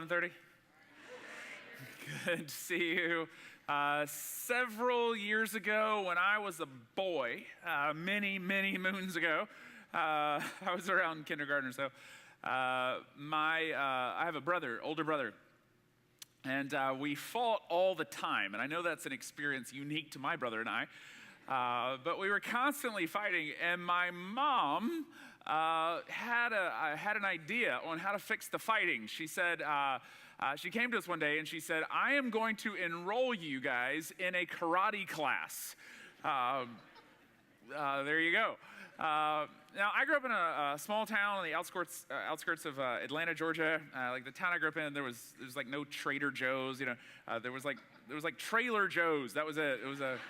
11:30? Good to see you. Several years ago, when I was a boy, many moons ago, I was around kindergarten or so. I have a brother, older brother, and we fought all the time. And I know that's an experience unique to my brother and I. But we were constantly fighting, and my mom had an idea on how to fix the fighting. She said, she came to us one day and she said, "I am going to enroll you guys in a karate class." There you go. Now, I grew up in a small town on the outskirts of Atlanta, Georgia. Like the town I grew up in, there was like no Trader Joe's. There was like Trailer Joe's. That was it. It was like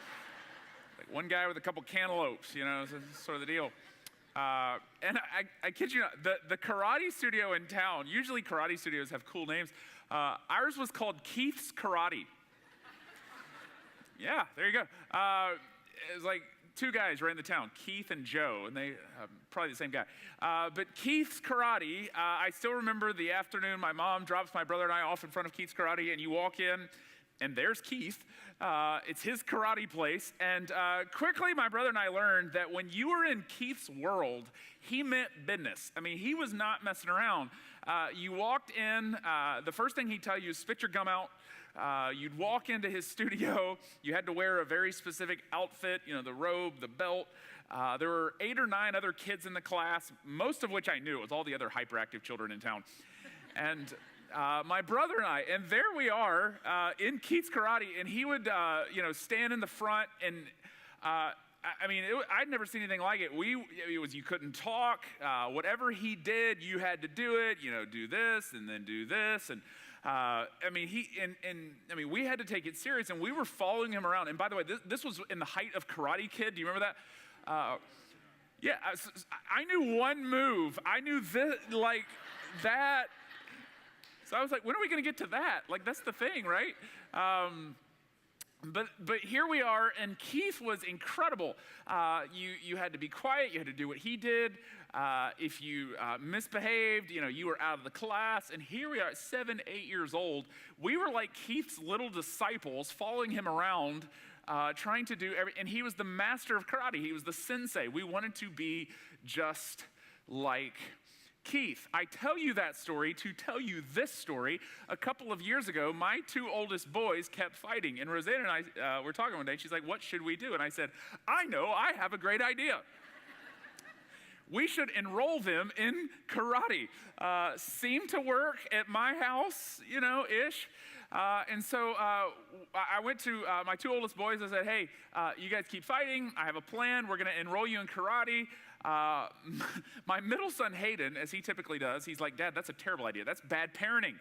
one guy with a couple cantaloupes. Sort of the deal. And I kid you not, the karate studio in town. Usually, karate studios have cool names. Ours was called Keith's Karate. Yeah, there you go. It was like two guys ran the town, Keith and Joe, and they probably the same guy. But Keith's Karate, I still remember the afternoon my mom drops my brother and I off in front of Keith's Karate, and you walk in, and there's Keith. It's his karate place. And quickly, my brother and I learned that when you were in Keith's world, he meant business. I mean, he was not messing around. You walked in, the first thing he'd tell you is spit your gum out. You'd walk into his studio. You had to wear a very specific outfit, the robe, the belt. There were 8 or 9 other kids in the class, most of which I knew. It was all the other hyperactive children in town. And my brother and I, and there we are in Keith's Karate, and he would, stand in the front, and I'd never seen anything like it. You couldn't talk. Whatever he did, you had to do it. Do this and then do this, and we had to take it serious, and we were following him around. And by the way, this was in the height of Karate Kid. Do you remember that? Yeah, I knew one move. I knew this, like that. So I was like, when are we going to get to that? Like, that's the thing, right? But here we are, and Keith was incredible. You had to be quiet. You had to do what he did. If you misbehaved, you were out of the class. And here we are, 7, 8 years old. We were like Keith's little disciples, following him around, trying to do everything. And he was the master of karate. He was the sensei. We wanted to be just like Keith. I tell you that story to tell you this story. A couple of years ago, my 2 oldest boys kept fighting, and Rosanna and I were talking one day. She's like, "What should we do?" And I said, "I know, I have a great idea. We should enroll them in karate." Seemed to work at my house, ish. And so I went to my 2 oldest boys. I said, "Hey, you guys keep fighting. I have a plan. We're going to enroll you in karate." My middle son, Hayden, as he typically does, he's like, "Dad, that's a terrible idea. That's bad parenting."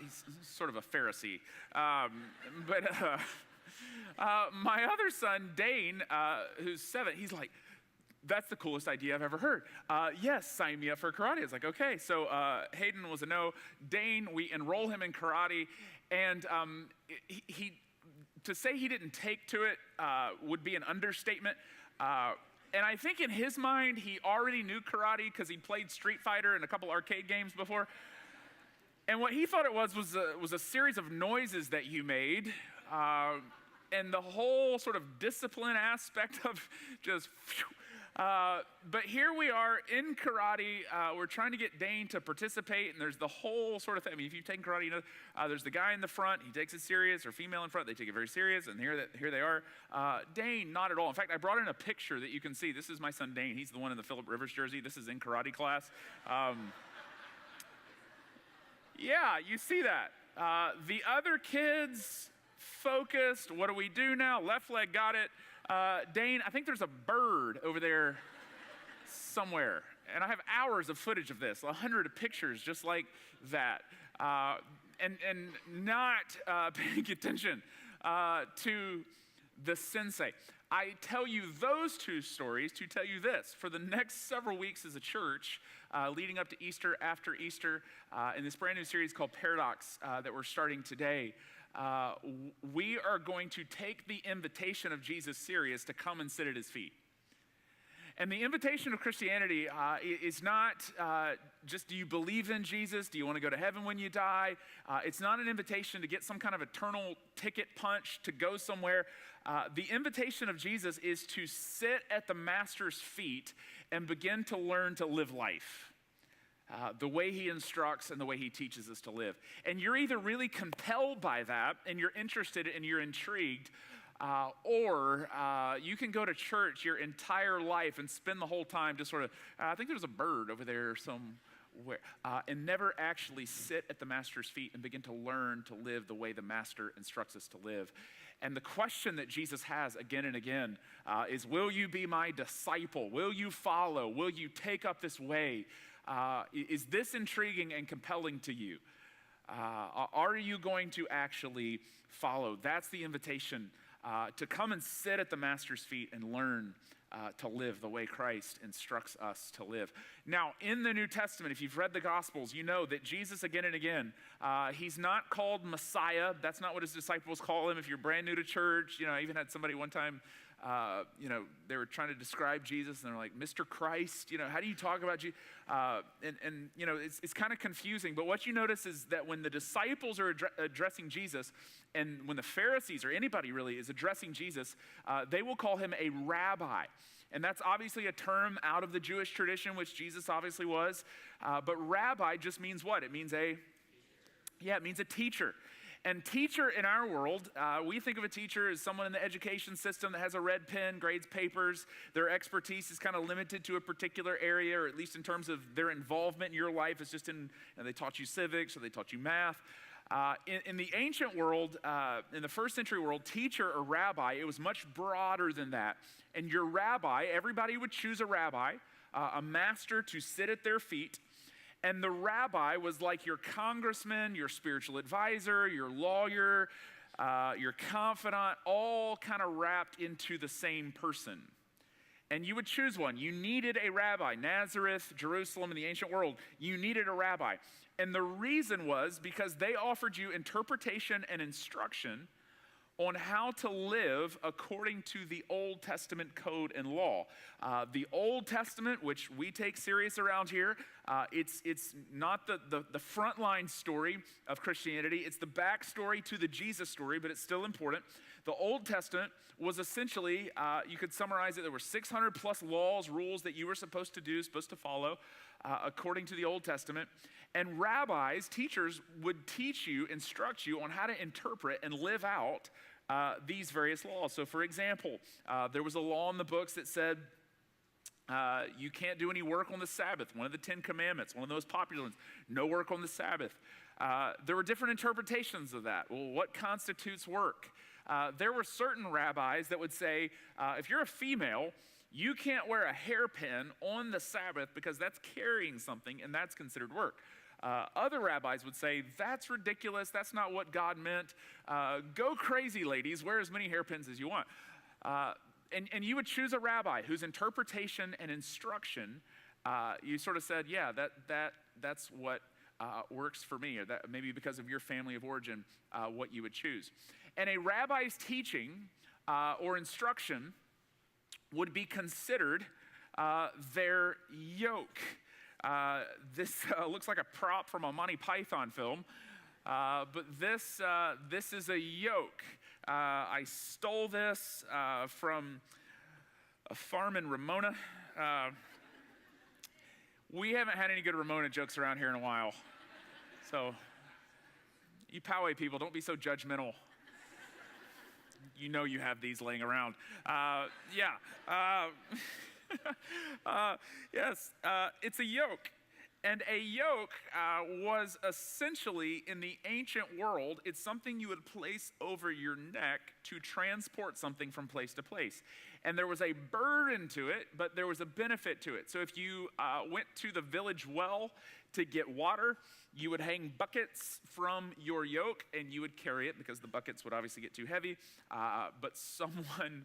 He's sort of a Pharisee. But my other son, Dane, who's 7, he's like, "That's the coolest idea I've ever heard. Yes, sign me up for karate." It's like, okay. So Hayden was a no. Dane, we enroll him in karate. And to say he didn't take to it would be an understatement. And I think in his mind, he already knew karate because he played Street Fighter and a couple arcade games before. And what he thought it was a series of noises that you made. And the whole sort of discipline aspect of just... but here we are in karate. We're trying to get Dane to participate, and there's the whole sort of thing. I mean, if you've taken karate, there's the guy in the front. He takes it serious, or female in front. They take it very serious, and here they are. Dane, not at all. In fact, I brought in a picture that you can see. This is my son, Dane. He's the one in the Phillip Rivers jersey. This is in karate class. Yeah, you see that. The other kids focused. What do we do now? Left leg got it. Dane, I think there's a bird over there somewhere. And I have hours of footage of this, 100 pictures just like that. And not paying attention to the sensei. I tell you those 2 stories to tell you this. For the next several weeks as a church, leading up to Easter, after Easter, in this brand new series called Paradox that we're starting today, we are going to take the invitation of Jesus serious to come and sit at his feet. And the invitation of Christianity is not just, do you believe in Jesus? Do you want to go to heaven when you die? It's not an invitation to get some kind of eternal ticket punch to go somewhere. The invitation of Jesus is to sit at the Master's feet and begin to learn to live life. The way he instructs and the way he teaches us to live. And you're either really compelled by that and you're interested and you're intrigued, or you can go to church your entire life and spend the whole time just sort of, I think there's a bird over there somewhere, and never actually sit at the Master's feet and begin to learn to live the way the Master instructs us to live. And the question that Jesus has again and again is, will you be my disciple? Will you follow? Will you take up this way? Is this intriguing and compelling to you? Are you going to actually follow? That's the invitation, to come and sit at the Master's feet and learn to live the way Christ instructs us to live. Now, in the New Testament, if you've read the Gospels, you know that Jesus again and again, he's not called Messiah. That's not what his disciples call him. If you're brand new to church, I even had somebody one time, they were trying to describe Jesus, and they're like, Mr. Christ, how do you talk about Jesus? It's kind of confusing. But what you notice is that when the disciples are addressing Jesus, and when the Pharisees or anybody really is addressing Jesus, they will call him a rabbi. And that's obviously a term out of the Jewish tradition, which Jesus obviously was. But rabbi just means what? It means it means a teacher. And teacher in our world, we think of a teacher as someone in the education system that has a red pen, grades papers. Their expertise is kind of limited to a particular area, or at least in terms of their involvement in your life. It's just they taught you civics or they taught you math. In the ancient world, in the first century world, teacher or rabbi, it was much broader than that. And your rabbi, everybody would choose a rabbi, a master to sit at their feet. And the rabbi was like your congressman, your spiritual advisor, your lawyer, your confidant, all kind of wrapped into the same person. And you would choose one. You needed a rabbi. Nazareth, Jerusalem, in the ancient world, you needed a rabbi. And the reason was because they offered you interpretation and instruction on how to live according to the Old Testament code and law. The Old Testament, which we take serious around here, it's not the frontline story of Christianity. It's the backstory to the Jesus story, but it's still important. The Old Testament was essentially, you could summarize it, there were 600 plus laws, rules that you were supposed to do, supposed to follow, according to the Old Testament. And rabbis, teachers, would teach you, instruct you on how to interpret and live out these various laws. So for example, there was a law in the books that said you can't do any work on the Sabbath, one of the 10 Commandments, one of those popular ones, no work on the Sabbath. There were different interpretations of that. Well, what constitutes work? There were certain rabbis that would say, if you're a female, you can't wear a hairpin on the Sabbath because that's carrying something and that's considered work. Other rabbis would say, that's ridiculous, that's not what God meant. Go crazy, ladies, wear as many hairpins as you want. And you would choose a rabbi whose interpretation and instruction, you sort of said, yeah, that's what works for me, or that maybe because of your family of origin, what you would choose. And a rabbi's teaching or instruction would be considered their yoke. This looks like a prop from a Monty Python film, but this is a yoke. I stole this from a farm in Ramona. We haven't had any good Ramona jokes around here in a while. So, you Poway people, don't be so judgmental. You know you have these laying around. Yes, it's a yoke. And a yoke was essentially, in the ancient world, it's something you would place over your neck to transport something from place to place. And there was a burden to it, but there was a benefit to it. So if you went to the village well to get water, you would hang buckets from your yoke and you would carry it because the buckets would obviously get too heavy. But someone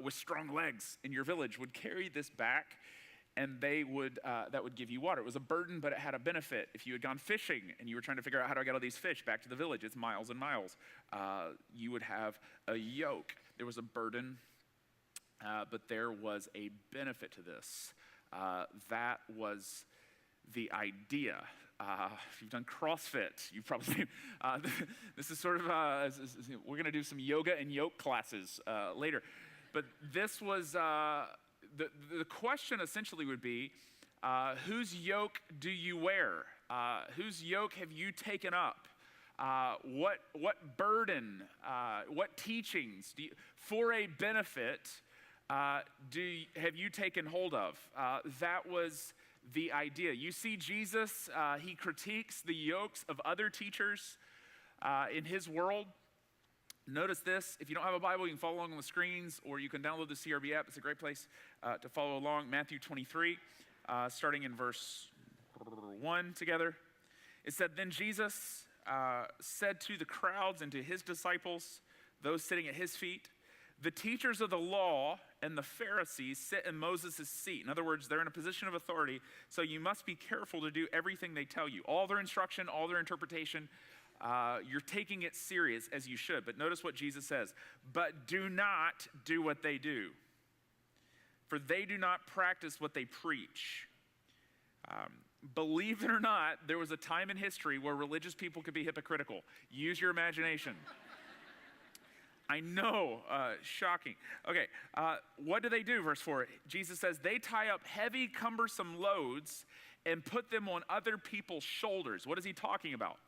with strong legs in your village would carry this back, and they would that would give you water. It was a burden, but it had a benefit. If you had gone fishing and you were trying to figure out how do I get all these fish back to the village, it's miles and miles, you would have a yoke. There was a burden but there was a benefit to this. That was the idea. If you've done CrossFit, you've probably seen, this is sort of, we're going to do some yoga and yoke classes later. But this was, the question essentially would be, whose yoke do you wear? Whose yoke have you taken up? What burden, what teachings for a benefit have you taken hold of? That was the idea. You see Jesus, he critiques the yokes of other teachers in his world. Notice this. If you don't have a Bible, you can follow along on the screens, or you can download the CRB app. It's a great place to follow along. Matthew 23, starting in verse 1 together. It said, "Then Jesus said to the crowds and to his disciples, those sitting at his feet, 'The teachers of the law and the Pharisees sit in Moses' seat.'" In other words, they're in a position of authority, so you must be careful to do everything they tell you. All their instruction, all their interpretation, you're taking it serious as you should. But notice what Jesus says. "But do not do what they do, for they do not practice what they preach." Believe it or not, there was a time in history where religious people could be hypocritical. Use your imagination. I know, shocking. Okay, what do? Verse 4, Jesus says, "They tie up heavy, cumbersome loads and put them on other people's shoulders." What is he talking about?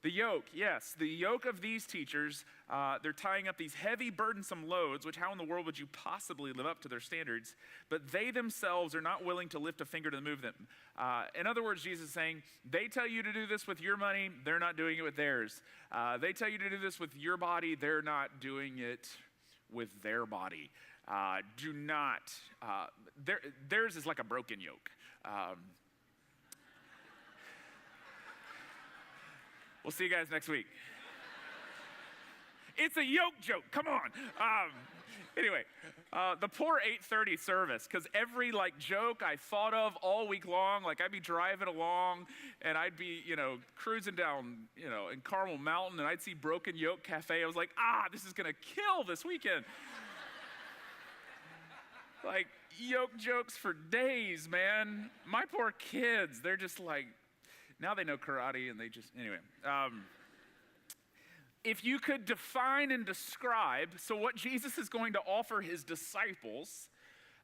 The yoke, yes. The yoke of these teachers, they're tying up these heavy, burdensome loads, which how in the world would you possibly live up to their standards? But they themselves are not willing to lift a finger to move them. In other words, Jesus is saying, they tell you to do this with your money, they're not doing it with theirs. They tell you to do this with your body, they're not doing it with their body. Do not, theirs is like a broken yoke. We'll see you guys next week. It's a yoke joke, come on. Anyway, the poor 8:30 service, because every joke I thought of all week long, I'd be driving along and I'd be, cruising down, in Carmel Mountain, and I'd see Broken Yoke Cafe. I was like, this is gonna kill this weekend. Yoke jokes for days, man. My poor kids, they're just now they know karate and anyway. If you could define and describe, so what Jesus is going to offer his disciples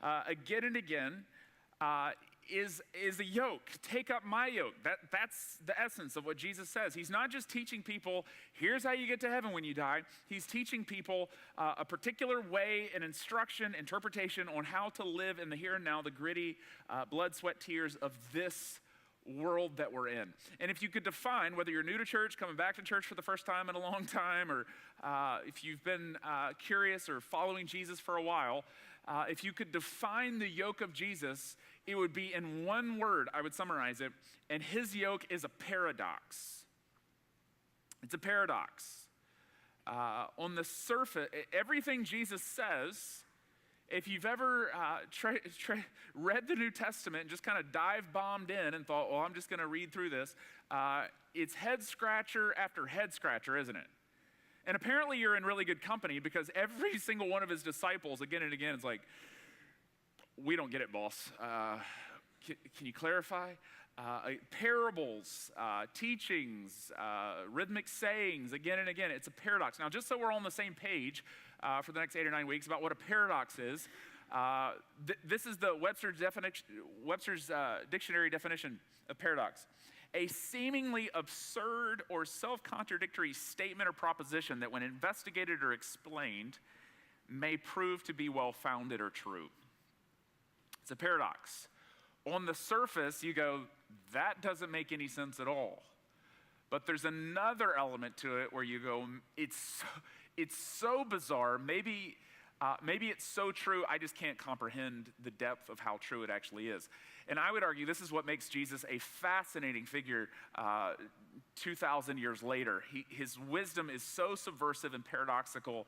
again and again is a yoke. Take up my yoke. That's the essence of what Jesus says. He's not just teaching people, here's how you get to heaven when you die. He's teaching people a particular way, an instruction, interpretation on how to live in the here and now, the gritty blood, sweat, tears of this world that we're in. And if you could define, whether you're new to church, coming back to church for the first time in a long time, or if you've been curious or following Jesus for a while, if you could define the yoke of Jesus, it would be in one word. I would summarize it, and his yoke is a paradox. It's a paradox. On the surface, everything Jesus says, if you've ever read the New Testament and just kind of dive-bombed in and thought, well, I'm just going to read through this, it's head-scratcher after head-scratcher, isn't it? And apparently you're in really good company, because every single one of his disciples, again and again, is like, we don't get it, boss. Can you clarify? Parables, teachings, rhythmic sayings, again and again. It's a paradox. Now, just so we're all on the same page for the next 8 or 9 weeks about what a paradox is, this is the Webster's dictionary definition of paradox. A seemingly absurd or self-contradictory statement or proposition that when investigated or explained may prove to be well-founded or true. It's a paradox. On the surface, you go, that doesn't make any sense at all. But there's another element to it where you go, it's so bizarre, maybe it's so true, I just can't comprehend the depth of how true it actually is. And I would argue this is what makes Jesus a fascinating figure 2,000 years later. His wisdom is so subversive and paradoxical.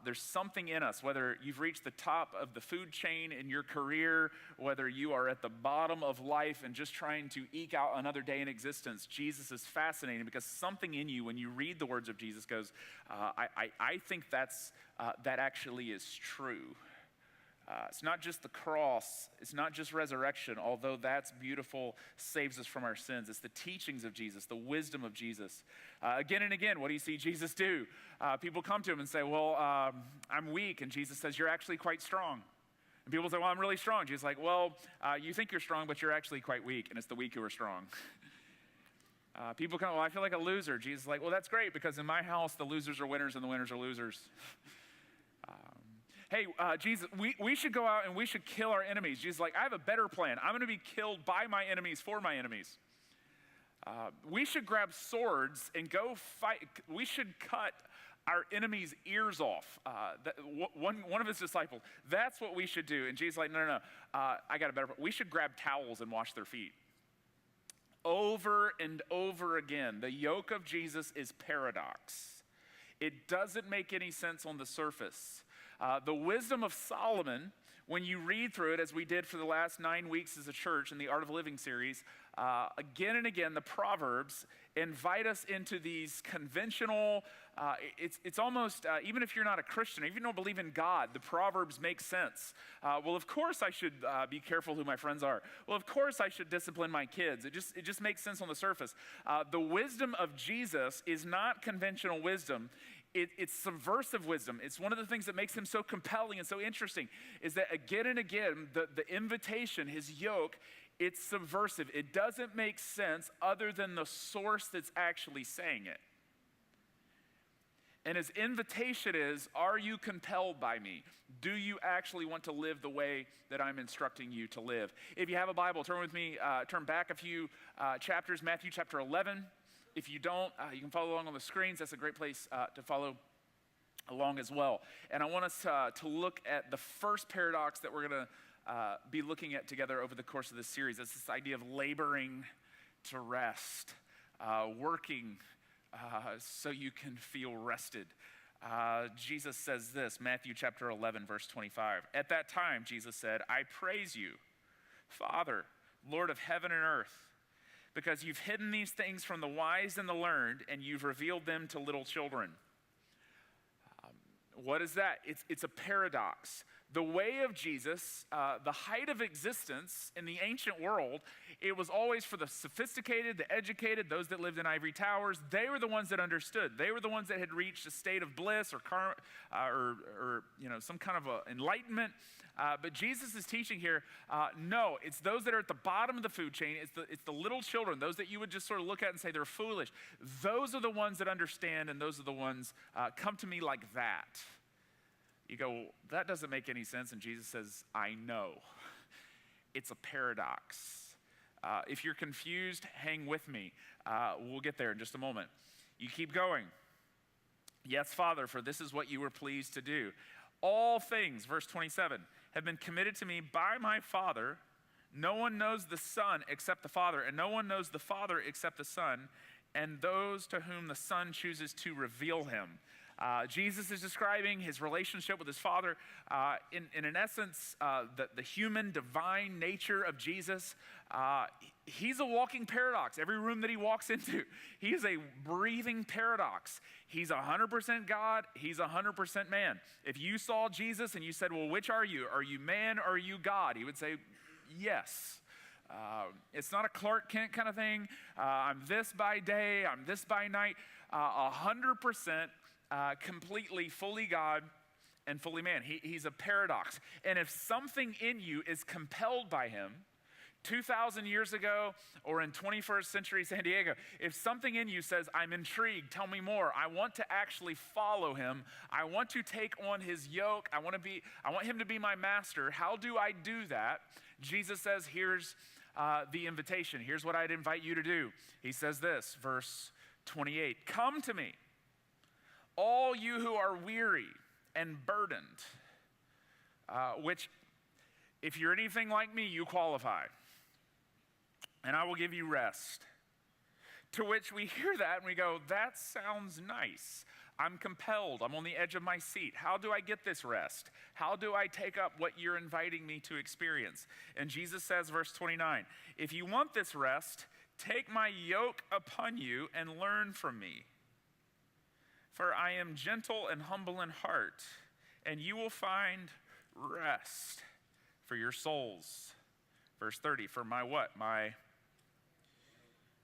There's something in us, whether you've reached the top of the food chain in your career, whether you are at the bottom of life and just trying to eke out another day in existence. Jesus is fascinating because something in you, when you read the words of Jesus, goes, I think that actually is true. It's not just the cross. It's not just resurrection, although that's beautiful, saves us from our sins. It's the teachings of Jesus, the wisdom of Jesus. Again and again, what do you see Jesus do? People come to him and say, well, I'm weak. And Jesus says, you're actually quite strong. And people say, well, I'm really strong. Jesus is like, well, you think you're strong, but you're actually quite weak. And it's the weak who are strong. People come, well, I feel like a loser. Jesus is like, well, that's great, because in my house, the losers are winners and the winners are losers. Hey, Jesus, we should go out and we should kill our enemies. Jesus is like, I have a better plan. I'm going to be killed by my enemies for my enemies. We should grab swords and go fight. We should cut our enemies' ears off. One of his disciples, that's what we should do. And Jesus is like, no. I got a better plan. We should grab towels and wash their feet. Over and over again, the yoke of Jesus is paradox. It doesn't make any sense on the surface. The wisdom of Solomon, when you read through it, as we did for the last 9 weeks as a church in the Art of Living series, again and again, the Proverbs invite us into these conventional, it's almost, even if you're not a Christian, even if you don't believe in God, the Proverbs make sense. Well, of course I should be careful who my friends are. Well, of course I should discipline my kids. It just makes sense on the surface. The wisdom of Jesus is not conventional wisdom. It's subversive wisdom. It's one of the things that makes him so compelling and so interesting, is that again and again, the invitation, his yoke, it's subversive. It doesn't make sense other than the source that's actually saying it. And his invitation is, are you compelled by me? Do you actually want to live the way that I'm instructing you to live? If you have a Bible, turn with me, turn back a few chapters, Matthew chapter 11. If you don't, you can follow along on the screens. That's a great place to follow along as well. And I want us to look at the first paradox that we're going to be looking at together over the course of this series. It's this idea of laboring to rest, working so you can feel rested. Jesus says this, Matthew chapter 11, verse 25. At that time, Jesus said, I praise you, Father, Lord of heaven and earth, because you've hidden these things from the wise and the learned, and you've revealed them to little children. What is that? It's a paradox. The way of Jesus, the height of existence in the ancient world, it was always for the sophisticated, the educated, those that lived in ivory towers. They were the ones that understood. They were the ones that had reached a state of bliss or some kind of enlightenment. But Jesus is teaching here, no, it's those that are at the bottom of the food chain. It's the little children, those that you would just sort of look at and say they're foolish. Those are the ones that understand, and those are the ones, come to me like that. You go, that doesn't make any sense. And Jesus says, I know. It's a paradox. If you're confused, hang with me. We'll get there in just a moment. You keep going. Yes, Father, for this is what you were pleased to do. All things, verse 27, have been committed to me by my Father. No one knows the Son except the Father, and no one knows the Father except the Son, and those to whom the Son chooses to reveal him. Jesus is describing his relationship with his Father. In an essence, the human, divine nature of Jesus, he's a walking paradox. Every room that he walks into, he is a breathing paradox. He's 100% God. He's 100% man. If you saw Jesus and you said, well, which are you? Are you man or are you God? He would say, yes. It's not a Clark Kent kind of thing. I'm this by day, I'm this by night. 100% completely, fully God and fully man. He's a paradox. And if something in you is compelled by him, 2,000 years ago or in 21st century San Diego, if something in you says, I'm intrigued, tell me more, I want to actually follow him, I want to take on his yoke, I want him to be my master, how do I do that? Jesus says, here's the invitation. Here's what I'd invite you to do. He says this, verse 28, come to me, all you who are weary and burdened, which if you're anything like me, you qualify. And I will give you rest. To which we hear that and we go, that sounds nice. I'm compelled. I'm on the edge of my seat. How do I get this rest? How do I take up what you're inviting me to experience? And Jesus says, verse 29, if you want this rest, take my yoke upon you and learn from me. For I am gentle and humble in heart, and you will find rest for your souls. Verse 30, for my what?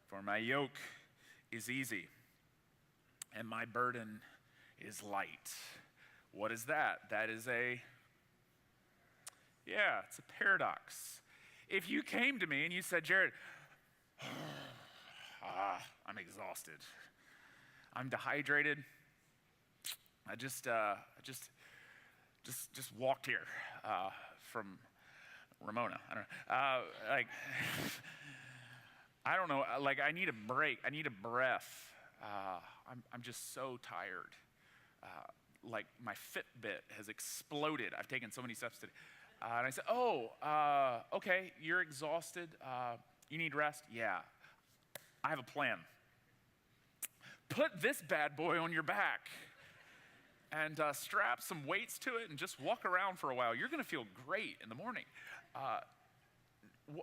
For my yoke is easy, and my burden is light. What is that? That is it's a paradox. If you came to me and you said, Jared, I'm exhausted, I'm dehydrated, I just walked here from Ramona. I don't know. I need a break. I need a breath. I'm just so tired. My Fitbit has exploded. I've taken so many steps today. And I said, okay, you're exhausted. You need rest? Yeah. I have a plan. Put this bad boy on your back and strap some weights to it and just walk around for a while. You're going to feel great in the morning.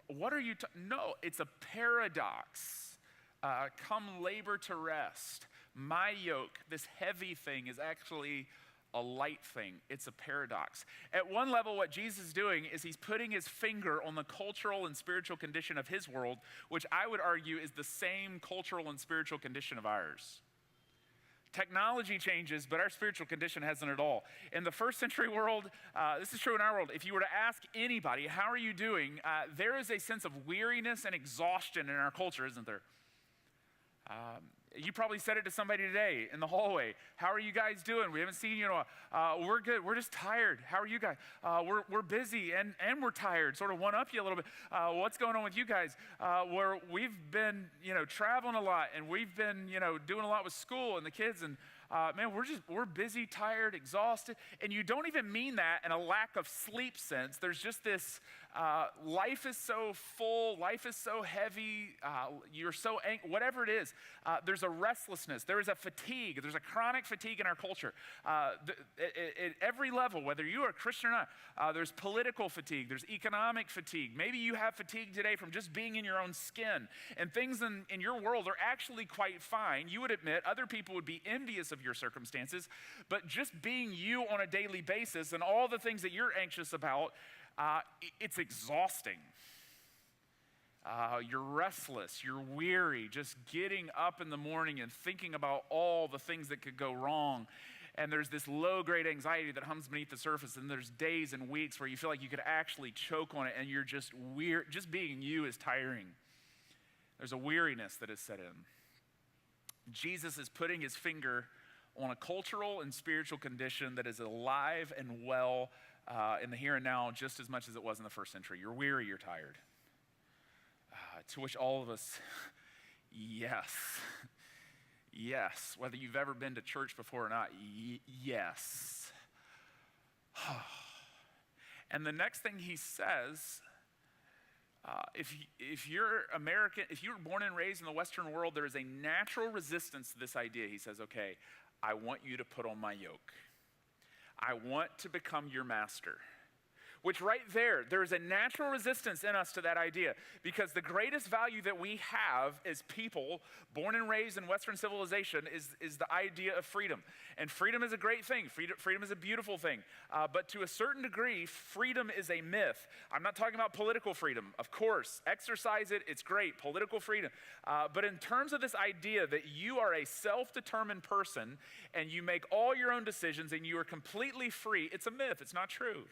What are you No, it's a paradox. Come labor to rest. My yoke, this heavy thing, is actually a light thing. It's a paradox. At one level, what Jesus is doing is he's putting his finger on the cultural and spiritual condition of his world, which I would argue is the same cultural and spiritual condition of ours. Technology changes, but our spiritual condition hasn't at all. In the first century world, this is true in our world, if you were to ask anybody, how are you doing? There is a sense of weariness and exhaustion in our culture, isn't there? You probably said it to somebody today in the hallway. How are you guys doing? We haven't seen you in a while. We're good. We're just tired. How are you guys? We're busy and we're tired. Sort of one up you a little bit. What's going on with you guys? We've been, traveling a lot, and we've been, doing a lot with school and the kids, and man, we're busy, tired, exhausted. And you don't even mean that in a lack of sleep sense. There's just this, life is so full, life is so heavy, you're so angry, whatever it is. There's a restlessness, there is a fatigue, there's a chronic fatigue in our culture. At every level, whether you are a Christian or not, there's political fatigue, there's economic fatigue. Maybe you have fatigue today from just being in your own skin. And things in your world are actually quite fine. You would admit other people would be envious of your circumstances, but just being you on a daily basis and all the things that you're anxious about, it's exhausting. You're restless, you're weary, just getting up in the morning and thinking about all the things that could go wrong. And there's this low-grade anxiety that hums beneath the surface, and there's days and weeks where you feel like you could actually choke on it, and you're just weird. Just being you is tiring. There's a weariness that is set in. Jesus is putting his finger on a cultural and spiritual condition that is alive and well in the here and now just as much as it was in the first century. You're weary, you're tired. To which all of us, yes. Yes. Whether you've ever been to church before or not, yes. And the next thing he says, if you're American, if you were born and raised in the Western world, there is a natural resistance to this idea. He says, okay, I want you to put on my yoke. I want to become your master. Which right there is a natural resistance in us to that idea, because the greatest value that we have as people born and raised in Western civilization is the idea of freedom. And freedom is a great thing. Freedom is a beautiful thing. But to a certain degree, freedom is a myth. I'm not talking about political freedom. Of course, exercise it, it's great, political freedom. But in terms of this idea that you are a self-determined person and you make all your own decisions and you are completely free, it's a myth, it's not true.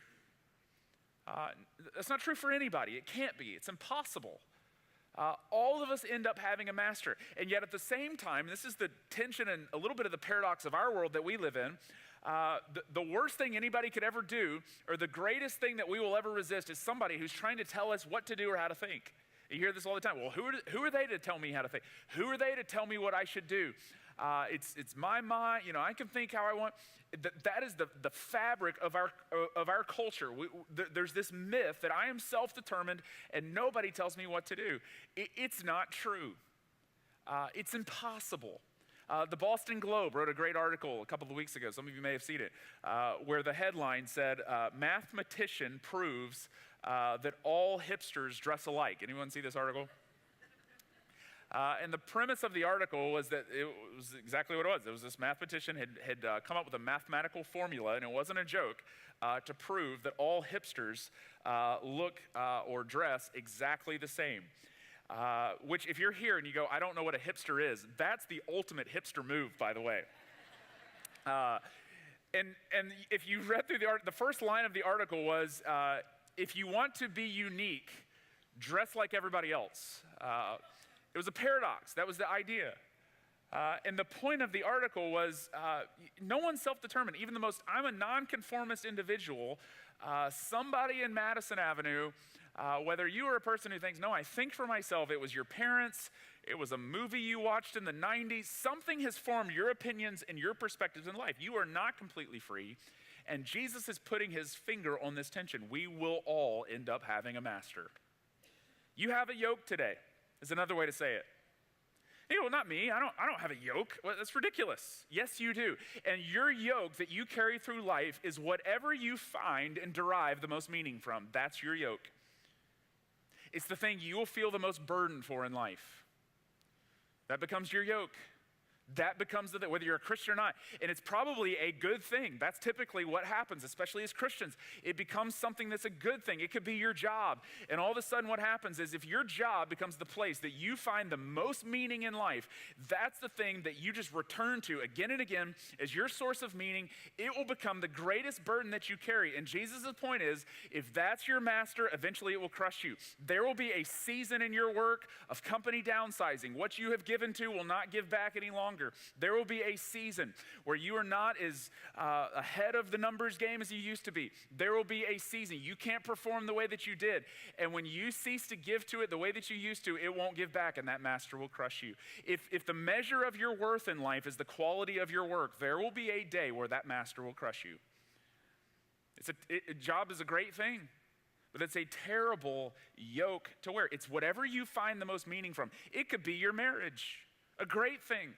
That's not true for anybody. It can't be. It's impossible. All of us end up having a master. And yet at the same time, this is the tension and a little bit of the paradox of our world that we live in, the worst thing anybody could ever do, or the greatest thing that we will ever resist, is somebody who's trying to tell us what to do or how to think. You hear this all the time. Well, who are they to tell me how to think? Who are they to tell me what I should do? It's my mind. I can think how I want. That is the fabric of our culture. There's this myth that I am self-determined and nobody tells me what to do. It's not true. It's impossible. The Boston Globe wrote a great article a couple of weeks ago. Some of you may have seen it, where the headline said, "Mathematician proves that all hipsters dress alike." Anyone see this article? And the premise of the article was that it was exactly what it was. It was this mathematician had come up with a mathematical formula, and it wasn't a joke, to prove that all hipsters look or dress exactly the same. Which, if you're here and you go, I don't know what a hipster is, that's the ultimate hipster move, by the way. And if you read through the first line of the article was, if you want to be unique, dress like everybody else. It was a paradox. That was the idea. And the point of the article was, no one's self-determined. Even I'm a nonconformist individual. Somebody in Madison Avenue, whether you are a person who thinks, no, I think for myself, it was your parents, it was a movie you watched in the 90s, something has formed your opinions and your perspectives in life. You are not completely free. And Jesus is putting his finger on this tension. We will all end up having a master. You have a yoke today, is another way to say it. Hey, well, not me. I don't have a yoke. Well, that's ridiculous. Yes, you do. And your yoke that you carry through life is whatever you find and derive the most meaning from. That's your yoke. It's the thing you will feel the most burden for in life. That becomes your yoke. That becomes whether you're a Christian or not. And it's probably a good thing. That's typically what happens, especially as Christians. It becomes something that's a good thing. It could be your job. And all of a sudden what happens is if your job becomes the place that you find the most meaning in life, that's the thing that you just return to again and again as your source of meaning. It will become the greatest burden that you carry. And Jesus' point is, if that's your master, eventually it will crush you. There will be a season in your work of company downsizing. What you have given to will not give back any longer. There will be a season where you are not as ahead of the numbers game as you used to be. There will be a season. You can't perform the way that you did. And when you cease to give to it the way that you used to, it won't give back, and that master will crush you. If the measure of your worth in life is the quality of your work, there will be a day where that master will crush you. A job is a great thing, but it's a terrible yoke to wear. It's whatever you find the most meaning from. It could be your marriage, a great thing.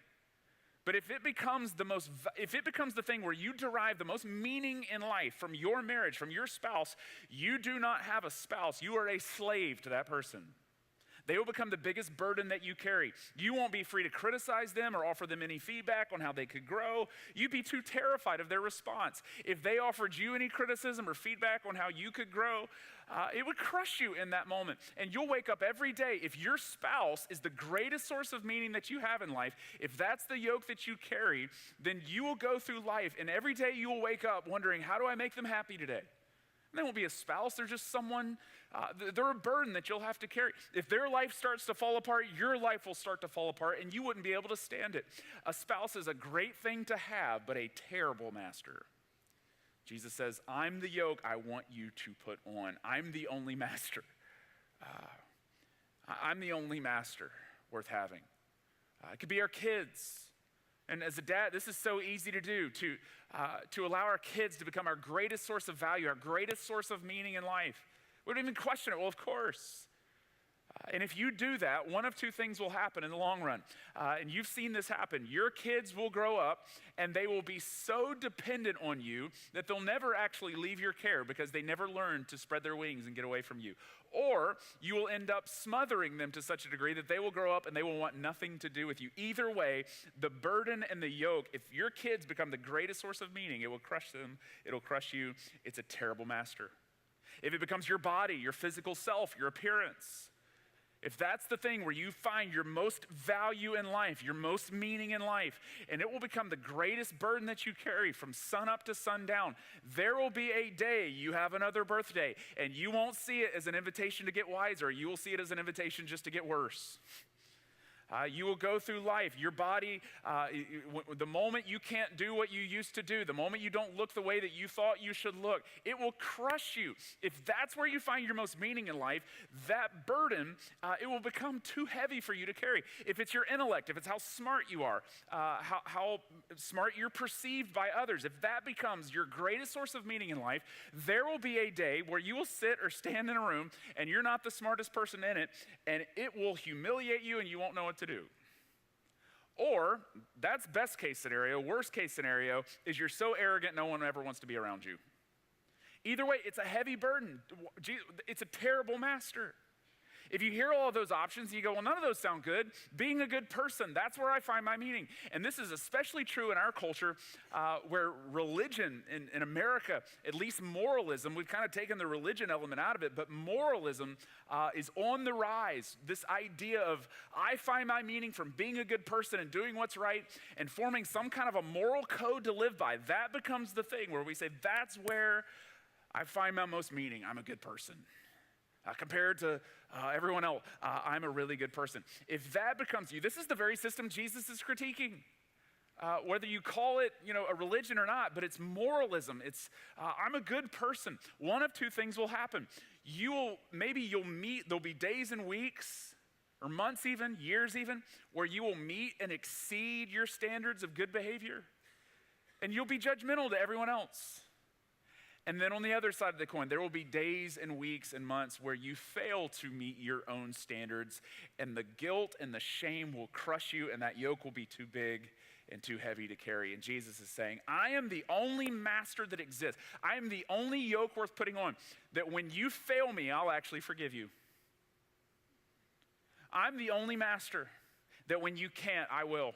But if it becomes the thing where you derive the most meaning in life from your marriage, from your spouse, you do not have a spouse. You are a slave to that person. They will become the biggest burden that you carry. You won't be free to criticize them or offer them any feedback on how they could grow. You'd be too terrified of their response. If they offered you any criticism or feedback on how you could grow, it would crush you in that moment. And you'll wake up every day. If your spouse is the greatest source of meaning that you have in life, if that's the yoke that you carry, then you will go through life, and every day you will wake up wondering, how do I make them happy today? And they won't be a spouse. They're just someone, they're a burden that you'll have to carry. If their life starts to fall apart, your life will start to fall apart, and you wouldn't be able to stand it. A spouse is a great thing to have, but a terrible master. Jesus says, I'm the yoke I want you to put on. I'm the only master. I'm the only master worth having. It could be our kids. And as a dad, this is so easy to do, to allow our kids to become our greatest source of value, our greatest source of meaning in life. We don't even question it. Well, of course. And if you do that, one of two things will happen in the long run. And you've seen this happen. Your kids will grow up and they will be so dependent on you that they'll never actually leave your care because they never learned to spread their wings and get away from you. Or you will end up smothering them to such a degree that they will grow up and they will want nothing to do with you. Either way, the burden and the yoke, if your kids become the greatest source of meaning, it will crush them, it'll crush you. It's a terrible master. If it becomes your body, your physical self, your appearance, if that's the thing where you find your most value in life, your most meaning in life, and it will become the greatest burden that you carry from sun up to sundown, there will be a day you have another birthday, and you won't see it as an invitation to get wiser. You will see it as an invitation just to get worse. You will go through life. Your body, the moment you can't do what you used to do, the moment you don't look the way that you thought you should look, it will crush you. If that's where you find your most meaning in life, that burden, it will become too heavy for you to carry. If it's your intellect, if it's how smart you are, how smart you're perceived by others, if that becomes your greatest source of meaning in life, there will be a day where you will sit or stand in a room and you're not the smartest person in it, and it will humiliate you and you won't know what to do. Or, that's best case scenario. Worst case scenario is you're so arrogant no one ever wants to be around you. Either way, it's a heavy burden. It's a terrible master. If you hear all of those options, you go, well, none of those sound good. Being a good person, that's where I find my meaning. And this is especially true in our culture where religion in America, at least moralism, we've kind of taken the religion element out of it, but moralism is on the rise. This idea of I find my meaning from being a good person and doing what's right and forming some kind of a moral code to live by. That becomes the thing where we say, that's where I find my most meaning. I'm a good person. Compared to everyone else, I'm a really good person. If that becomes you, this is the very system Jesus is critiquing. Whether you call it, a religion or not, but it's moralism. It's I'm a good person. One of two things will happen. You'll meet. There'll be days and weeks, or months even, years even, where you will meet and exceed your standards of good behavior, and you'll be judgmental to everyone else. And then on the other side of the coin, there will be days and weeks and months where you fail to meet your own standards, and the guilt and the shame will crush you, and that yoke will be too big and too heavy to carry. And Jesus is saying, I am the only master that exists. I am the only yoke worth putting on, that when you fail me, I'll actually forgive you. I'm the only master that when you can't, I will.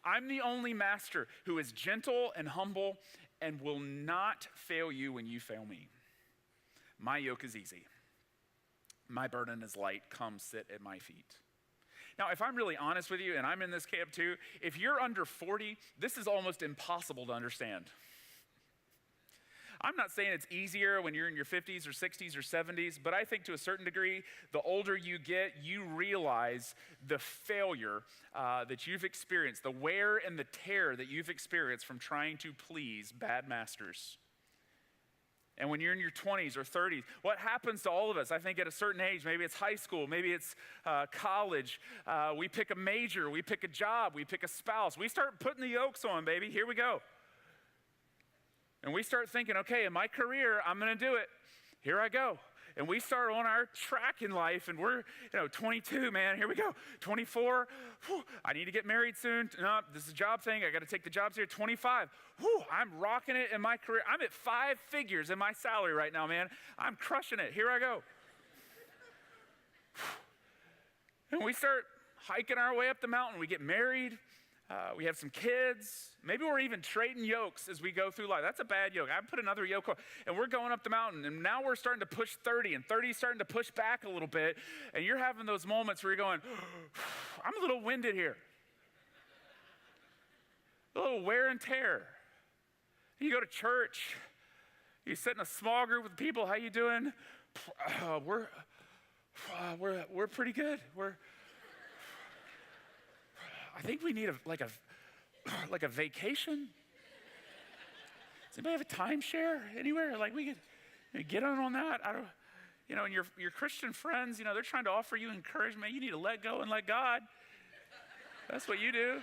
I'm the only master who is gentle and humble and will not fail you when you fail me. My yoke is easy. My burden is light. Come sit at my feet. Now, if I'm really honest with you, and I'm in this camp too, if you're under 40, this is almost impossible to understand. I'm not saying it's easier when you're in your 50s or 60s or 70s, but I think to a certain degree, the older you get, you realize the failure that you've experienced, the wear and the tear that you've experienced from trying to please bad masters. And when you're in your 20s or 30s, what happens to all of us? I think at a certain age, maybe it's high school, maybe it's college, we pick a major, we pick a job, we pick a spouse. We start putting the yokes on, baby. Here we go. And we start thinking, okay, in my career, I'm going to do it. Here I go. And we start on our track in life, and we're, 22, man, here we go. 24, I need to get married soon. No, this is a job thing. I got to take the jobs here. 25, I'm rocking it in my career. I'm at 5 figures in my salary right now, man. I'm crushing it. Here I go. And we start hiking our way up the mountain. We get married. We have some kids. Maybe we're even trading yokes as we go through life. That's a bad yoke. I put another yoke on. And we're going up the mountain. And now we're starting to push 30. And 30 is starting to push back a little bit. And you're having those moments where you're going, I'm a little winded here. A little wear and tear. You go to church. You sit in a small group with people. How you doing? We're pretty good. I think we need a vacation. Does anybody have a timeshare anywhere? Like we could get on that. I don't, and your Christian friends, they're trying to offer you encouragement. You need to let go and let God. That's what you do.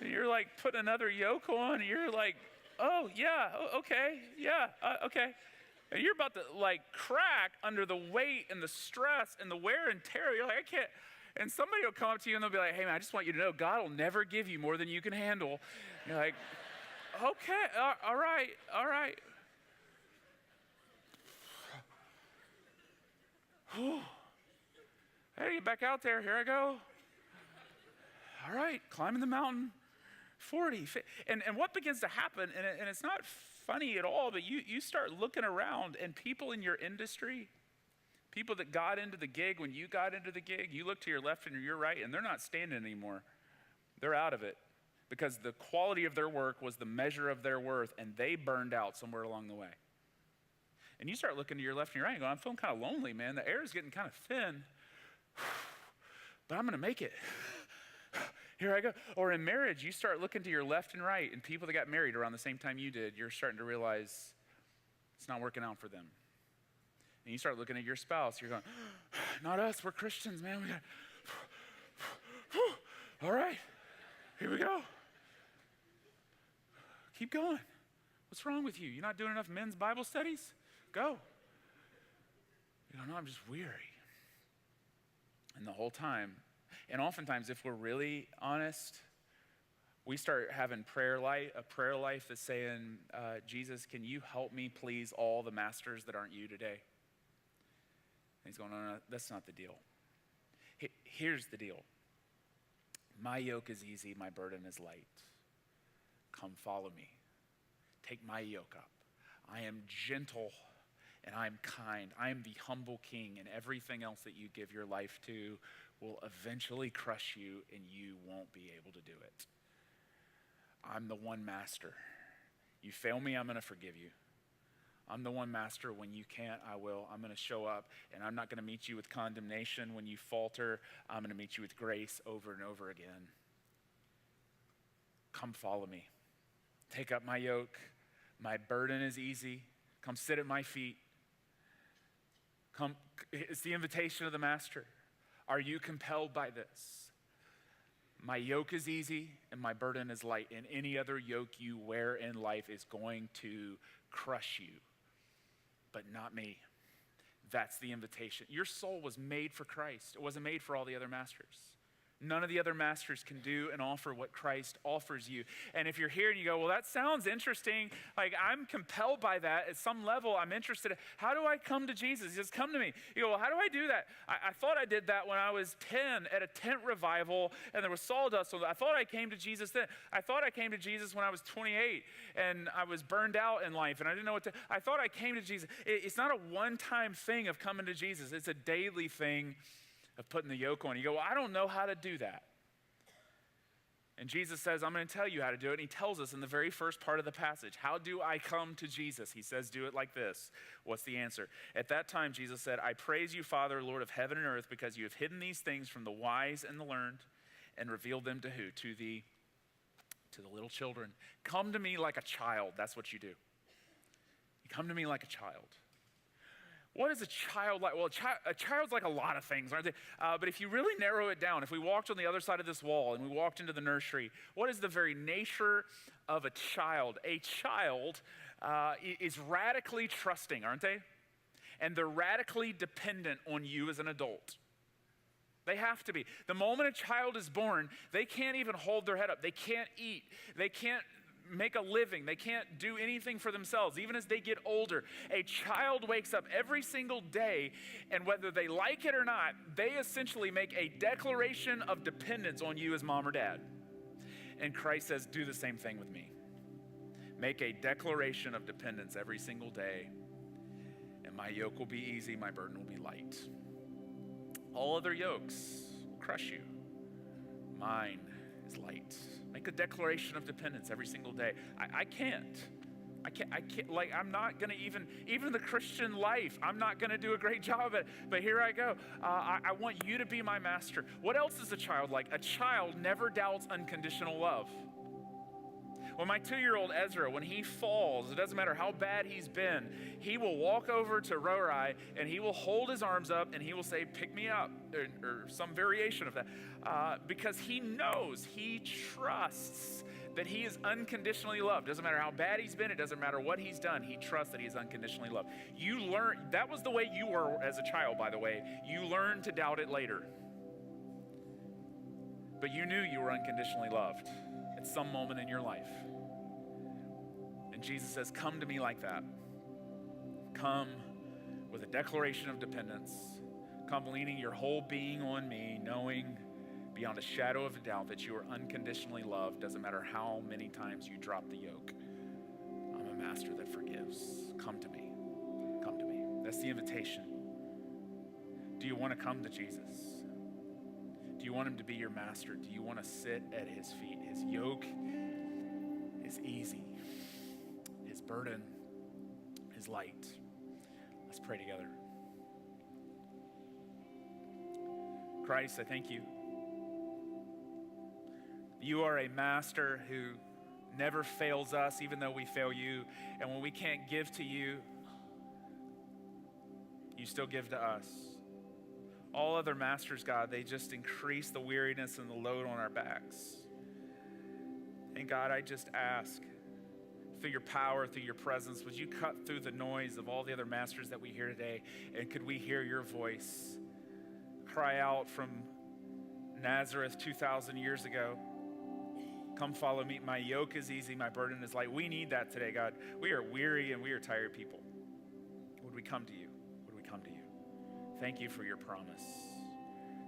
And you're like putting another yoke on, and you're like, oh yeah, okay, yeah, okay. And you're about to crack under the weight and the stress and the wear and tear. You're like, I can't. And somebody will come up to you and they'll be like, hey man, I just want you to know God will never give you more than you can handle. And you're like, okay, all right. Hey, get back out there, here I go. All right, climbing the mountain, 40. And what begins to happen, and it's not funny at all, but you start looking around and people in your industry, people that got into the gig when you got into the gig, you look to your left and your right, and they're not standing anymore. They're out of it because the quality of their work was the measure of their worth, and they burned out somewhere along the way. And you start looking to your left and your right and go, I'm feeling kind of lonely, man. The air is getting kind of thin, but I'm going to make it. Here I go. Or in marriage, you start looking to your left and right, and people that got married around the same time you did, you're starting to realize it's not working out for them. And you start looking at your spouse, you're going, not us, we're Christians, man. We got, all right, here we go. Keep going. What's wrong with you? You're not doing enough men's Bible studies? Go. You go, no, I'm just weary. And the whole time, and oftentimes if we're really honest, we start having a prayer life that's saying, Jesus, can you help me please all the masters that aren't you today? he's going, no, that's not the deal. Here's the deal. My yoke is easy, my burden is light. Come follow me. Take my yoke up. I am gentle and I am kind. I am the humble king, and everything else that you give your life to will eventually crush you and you won't be able to do it. I'm the one master. You fail me, I'm going to forgive you. I'm the one master. When you can't, I will. I'm going to show up, and I'm not going to meet you with condemnation when you falter. I'm going to meet you with grace over and over again. Come follow me. Take up my yoke. My burden is easy. Come sit at my feet. Come. It's the invitation of the master. Are you compelled by this? My yoke is easy and my burden is light, and any other yoke you wear in life is going to crush you, but not me. That's the invitation. Your soul was made for Christ. It wasn't made for all the other masters. None of the other masters can do and offer what Christ offers you. And if you're here and you go, well, that sounds interesting. Like, I'm compelled by that. At some level, I'm interested. How do I come to Jesus? He says, come to me. You go, well, how do I do that? I thought I did that when I was 10 at a tent revival and there was sawdust. So I thought I came to Jesus then. I thought I came to Jesus when I was 28 and I was burned out in life and I didn't know what to. I thought I came to Jesus. It's not a one-time thing of coming to Jesus. It's a daily thing of putting the yoke on. You go, well, I don't know how to do that. And Jesus says, I'm going to tell you how to do it. And he tells us in the very first part of the passage, how do I come to Jesus? He says, do it like this. What's the answer? At that time, Jesus said, I praise you, Father, Lord of heaven and earth, because you have hidden these things from the wise and the learned and revealed them to who? To the little children. Come to me like a child. That's what you do. You come to me like a child. What is a child like? Well, a child's like a lot of things, aren't they? But if you really narrow it down, if we walked on the other side of this wall and we walked into the nursery, what is the very nature of a child? A child is radically trusting, aren't they? And they're radically dependent on you as an adult. They have to be. The moment a child is born, they can't even hold their head up. They can't eat. They can't make a living. They can't do anything for themselves, even as they get older. A child wakes up every single day, and whether they like it or not, they essentially make a declaration of dependence on you as mom or dad. And Christ says, do the same thing with me. Make a declaration of dependence every single day, and my yoke will be easy, my burden will be light. All other yokes will crush you. Mine is light. Make a declaration of dependence every single day. I can't, like, I'm not going to even the Christian life, I'm not going to do a great job of it, but here I go. I want you to be my master. What else is a child like? A child never doubts unconditional love. When my 2-year-old Ezra, when he falls, it doesn't matter how bad he's been, he will walk over to Rorai and he will hold his arms up and he will say, pick me up, or some variation of that, because he knows, he trusts that he is unconditionally loved. Doesn't matter how bad he's been, it doesn't matter what he's done, he trusts that he is unconditionally loved. You learn, that was the way you were as a child, by the way. You learned to doubt it later. But you knew you were unconditionally loved at some moment in your life. And Jesus says, come to me like that. Come with a declaration of dependence. Come leaning your whole being on me, knowing beyond a shadow of a doubt that you are unconditionally loved. Doesn't matter how many times you drop the yoke. I'm a master that forgives. Come to me. Come to me. That's the invitation. Do you want to come to Jesus? Do you want him to be your master? Do you want to sit at his feet? His yoke is easy. His burden is light. Let's pray together. Christ, I thank you. You are a master who never fails us, even though we fail you. And when we can't give to you, you still give to us. All other masters, God, they just increase the weariness and the load on our backs. And God, I just ask, through your power, through your presence, would you cut through the noise of all the other masters that we hear today? And could we hear your voice cry out from Nazareth 2,000 years ago? Come follow me. My yoke is easy, my burden is light. We need that today, God. We are weary and we are tired people. Would we come to you? Would we come to you? Thank you for your promise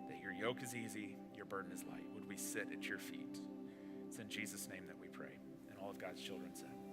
that your yoke is easy, your burden is light. Would we sit at your feet? It's in Jesus' name that we pray. And all of God's children said.